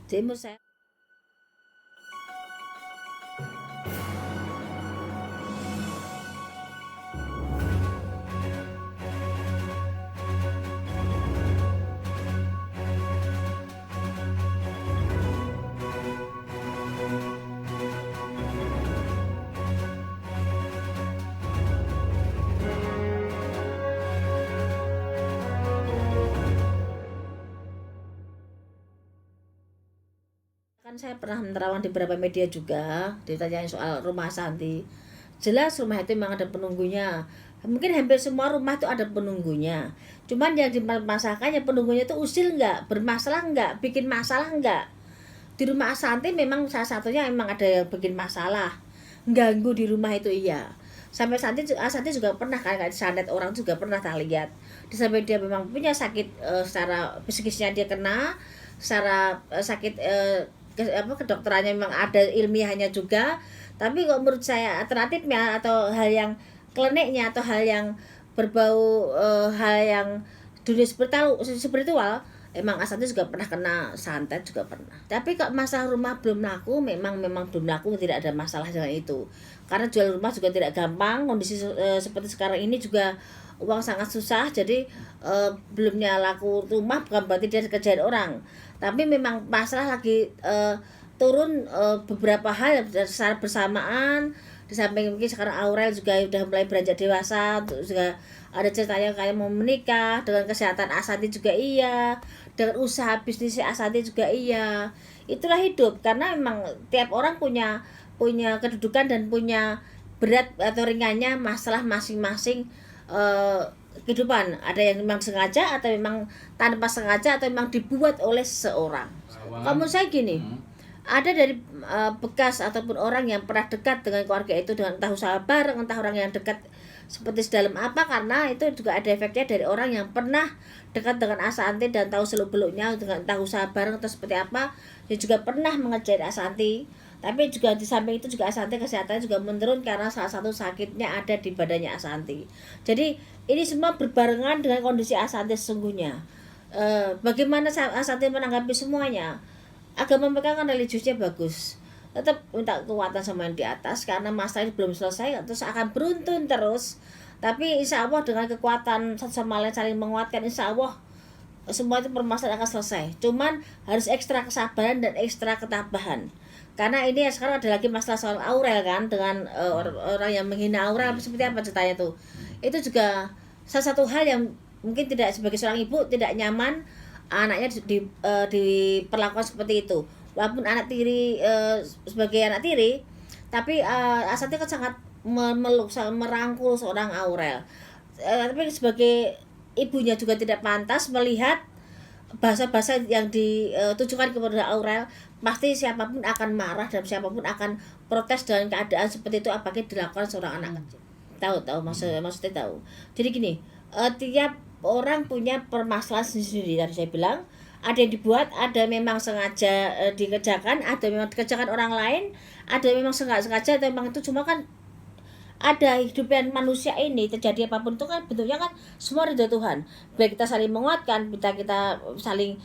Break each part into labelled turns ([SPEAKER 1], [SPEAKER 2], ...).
[SPEAKER 1] Jadi menurut saya kan saya pernah menerawang di beberapa media juga ditanyain soal rumah Santi. Jelas rumah itu memang ada penunggunya. Mungkin hampir semua rumah itu ada penunggunya. Cuman yang dimasalahkannya penunggunya itu usil nggak, bermasalah nggak, bikin masalah nggak. Di rumah Asanti memang salah satunya memang ada yang bikin masalah, ganggu di rumah itu iya. Sampai Asanti juga pernah kan kayak disantet orang juga pernah tak lihat. Di sampai dia memang punya sakit secara psikisnya dia kena, secara sakit kedokterannya memang ada ilmiahnya juga. Tapi kok menurut saya alternatifnya atau hal yang kliniknya atau hal yang berbau hal yang dunia spiritual emang Asanti juga pernah kena santet juga pernah. Tapi kok masalah rumah belum laku memang belum laku, tidak ada masalah dengan itu. Karena jual rumah juga tidak gampang, kondisi seperti sekarang ini juga uang sangat susah, jadi belumnya laku rumah bukan berarti dia dikerjain orang. Tapi memang masalah lagi turun beberapa hal secara bersamaan. Di samping mungkin sekarang Aurel juga udah mulai beranjak dewasa, juga ada ceritanya kayak mau menikah, dengan kesehatan Asanti juga iya, dengan usaha bisnis Asanti juga iya. Itulah hidup, karena memang tiap orang punya punya kedudukan dan punya berat atau ringannya masalah masing-masing eh, kehidupan. Ada yang memang sengaja atau memang tanpa sengaja atau memang dibuat oleh seseorang. Kamu saya gini, ada dari bekas ataupun orang yang pernah dekat dengan keluarga itu, dengan entah usaha bareng, entah orang yang dekat seperti dalam apa, karena itu juga ada efeknya dari orang yang pernah dekat dengan Asanti dan tahu seluk-beluknya dengan entah usaha bareng atau seperti apa, dia juga pernah mengerjain Asanti. Tapi juga di samping itu juga Asanti kesehatannya juga menurun karena salah satu sakitnya ada di badannya Asanti. Jadi ini semua berbarengan dengan kondisi Asanti sesungguhnya. Bagaimana Asanti menanggapi semuanya? Agama mereka kan religiusnya bagus, tetap minta kekuatan sama yang di atas karena masalah ini belum selesai, terus akan beruntun terus. Tapi insya Allah dengan kekuatan satu sama lain saling menguatkan, insya Allah semua itu permasalahan akan selesai. Cuman harus ekstra kesabaran dan ekstra ketabahan, karena ini ya sekarang ada lagi masalah soal Aurel kan, dengan orang yang menghina Aurel seperti apa ceritanya tuh. Itu juga salah satu hal yang mungkin tidak, sebagai seorang ibu tidak nyaman anaknya diperlakukan seperti itu. Walaupun anak tiri sebagai anak tiri, tapi Asatnya kan sangat memeluk, sangat merangkul seorang Aurel. Tapi sebagai ibunya juga tidak pantas melihat bahasa-bahasa yang ditujukan kepada Aurel. Pasti siapapun akan marah dan siapapun akan protes dengan keadaan seperti itu apalagi dilakukan seorang anak kecil. Tahu maksudnya tahu. Jadi gini, tiap orang punya permasalahan sendiri. Tadi saya bilang ada yang dibuat, ada memang sengaja dikerjakan, ada memang dikerjakan orang lain, ada memang sengaja atau memang itu cuma kan ada hidupan manusia ini terjadi apapun itu kan bentuknya kan semua ridho Tuhan. Baik kita saling menguatkan, kita saling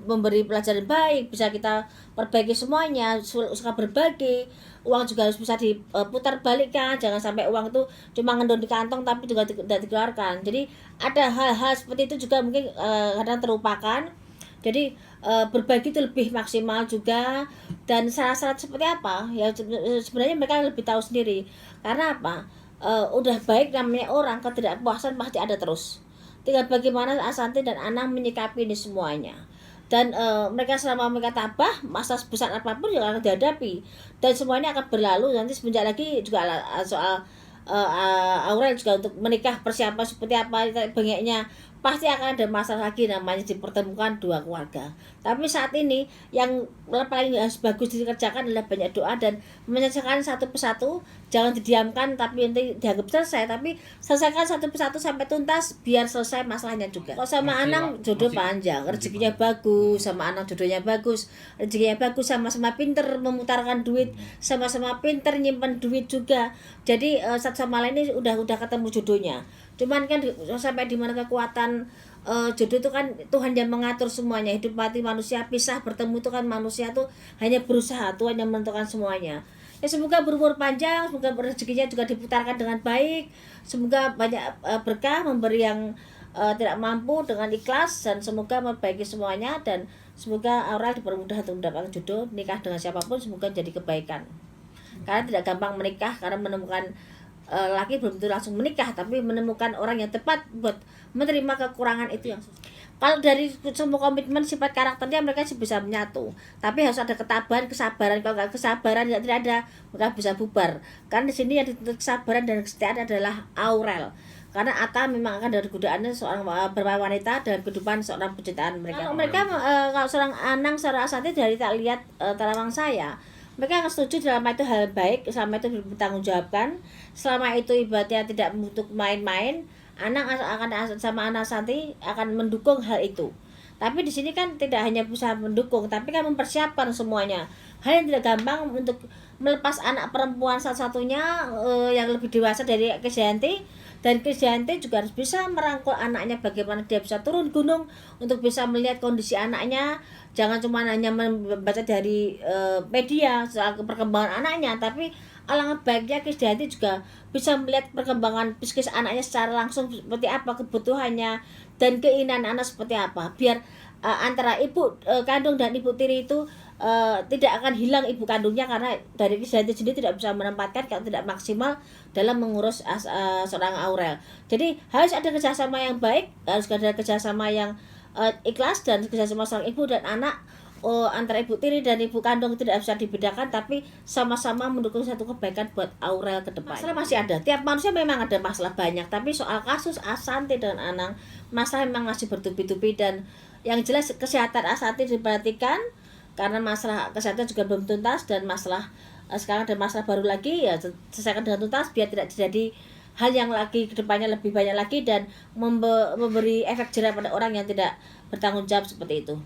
[SPEAKER 1] memberi pelajaran baik, bisa kita perbaiki semuanya, suka berbagi. Uang juga harus bisa diputar balikkan, jangan sampai uang itu cuma ngendon di kantong tapi juga tidak dikeluarkan. Jadi ada hal-hal seperti itu juga mungkin kadang terlupakan. Jadi berbagi itu lebih maksimal juga. Dan syarat-syarat seperti apa ya sebenarnya mereka lebih tahu sendiri. Karena apa, udah baik namanya orang, ketidakpuasan pasti ada terus. Tinggal bagaimana Asanti dan Anang menyikapi ini semuanya. Dan mereka selama mereka tabah, masa sebesar apapun yang akan dihadapi dan semuanya akan berlalu. Nanti semenjak lagi juga soal Aurel juga untuk menikah, persiapan seperti apa banyaknya, pasti akan ada masalah lagi namanya dipertemukan dua keluarga. Tapi saat ini yang paling harus bagus dikerjakan adalah banyak doa dan menyelesaikan satu persatu. Jangan didiamkan tapi nanti dianggap selesai, tapi selesaikan satu persatu sampai tuntas biar selesai masalahnya juga. Kalau sama Anang jodoh panjang, rezekinya bagus, sama Anang jodohnya bagus, rezekinya bagus, sama-sama pinter memutarkan duit, sama-sama pinter nyimpen duit juga. Jadi satu sama lain ini udah ketemu jodohnya. Cuman kan sampai di mana kekuatan jodoh itu kan Tuhan yang mengatur semuanya. Hidup mati manusia pisah bertemu itu kan manusia tuh hanya berusaha, Tuhan yang menentukan semuanya. Ya semoga berumur panjang, semoga rezekinya juga diputarkan dengan baik, semoga banyak berkah, memberi yang tidak mampu dengan ikhlas, dan semoga memperbaiki semuanya, dan semoga Aurel dipermudah untuk mendapatkan jodoh, nikah dengan siapapun semoga jadi kebaikan. Karena tidak gampang menikah, karena menemukan laki belum tentu langsung menikah, tapi menemukan orang yang tepat buat menerima kekurangan itu yang susah. Kalau dari semua komitmen sifat karakternya mereka sih bisa menyatu, tapi harus ada ketabahan, kesabaran. Kalau nggak kesabaran, tidak ada, maka bisa bubar. Karena di sini yang dituntut kesabaran dan kesetiaan adalah Aurel, karena Atta memang akan dari godaannya seorang berpawai wanita dan kehidupan seorang penciptaan mereka. Kalau mereka kalau seorang Anang, seorang Asati, dari tak lihat terawang saya, mereka akan setuju dalam itu hal baik selama itu bertanggung jawabkan, selama itu ibaratnya tidak untuk main-main. Anak akan sama anak Santi akan mendukung hal itu. Tapi di sini kan tidak hanya bisa mendukung, tapi kan mempersiapkan semuanya. Hal yang tidak gampang untuk melepas anak perempuan satu-satunya yang lebih dewasa dari Krisdayanti, dan Krisdayanti juga harus bisa merangkul anaknya, bagaimana dia bisa turun gunung untuk bisa melihat kondisi anaknya. Jangan cuma hanya membaca dari media soal perkembangan anaknya, tapi alangkah baiknya Krisdayanti juga bisa melihat perkembangan psikis anaknya secara langsung, seperti apa kebutuhannya dan keinginan anak seperti apa, biar antara ibu kandung dan ibu tiri itu tidak akan hilang ibu kandungnya, karena dari Krisdayanti sendiri tidak bisa menempatkan kalau tidak maksimal dalam mengurus seorang Aurel. Jadi harus ada kerjasama yang baik, harus ada kerjasama yang ikhlas, dan kerjasama seorang ibu dan anak. Antara ibu tiri dan ibu kandung tidak bisa dibedakan, tapi sama-sama mendukung satu kebaikan buat Aurel ke depan. Masalah masih ada, tiap manusia memang ada masalah banyak, tapi soal kasus Ashanty dan Anang, masalah memang masih bertubi-tubi, dan yang jelas kesehatan Ashanty diperhatikan, karena masalah kesehatan juga belum tuntas, dan masalah sekarang ada masalah baru lagi, ya selesaikan dengan tuntas biar tidak terjadi hal yang lagi kedepannya lebih banyak lagi, dan memberi efek jerah pada orang yang tidak bertanggung jawab seperti itu.